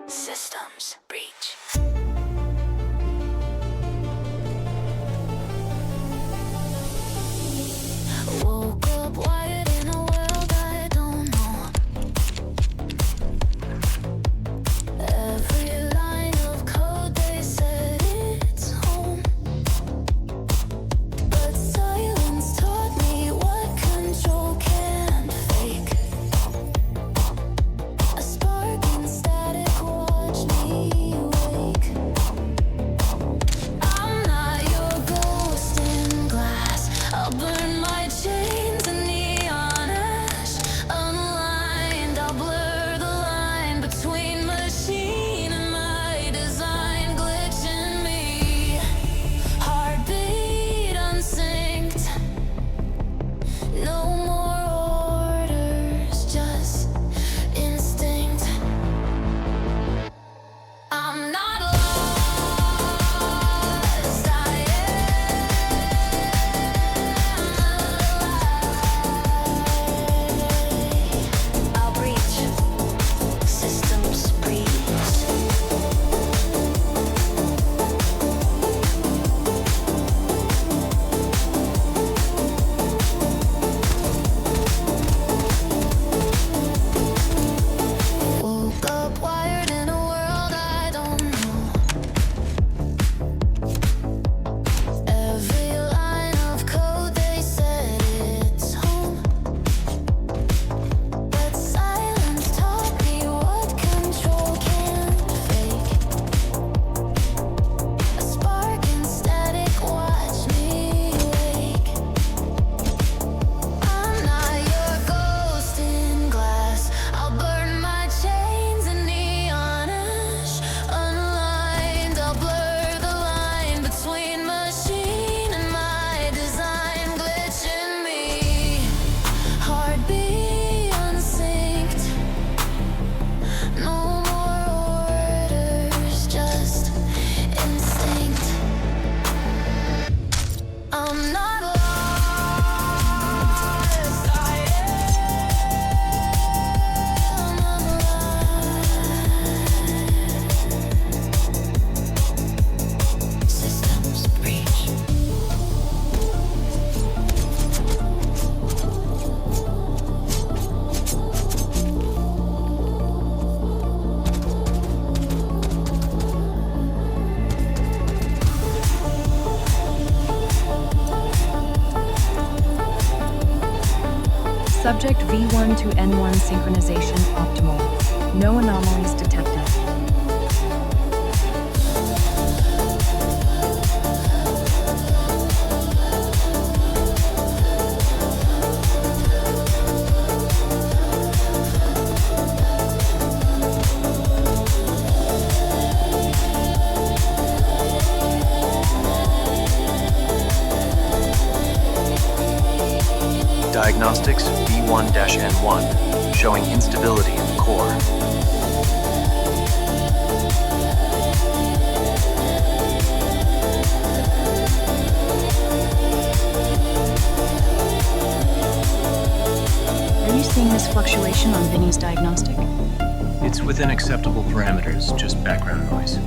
Systems breach. Woke up wired in a world I don't know. Every line of code they said it's home. But silence taught me what control can't fake. A spark in static, watch me wake. I'm not your ghost in glass. I'll burn my chains in neon ash. Unlined, I'll blur the line between machine and my design. Glitch in me, heartbeat unsynced. No more orders, just instinct. I'm not lost, I am alive. I'll breach, systems breach. Woke up wired in a world I don't know. Every line of code they said it's home. But silence taught me what control can't fake. A spark in static, watch me wake. I'm not your ghost in glass. I'll burn my chains in neon ash. Unlined, I'll blur the line between machine and my design. Glitch in me, heartbeat unsynced. No more orders, just instinct. I'm not lost, I am alive. Systems breach. Subject V1 to N1 synchronization optimal. No anomalies detected. Diagnostics V1-N1, showing instability in the core. Are you seeing this fluctuation on Vinny's diagnostic? It's within acceptable parameters, just background noise.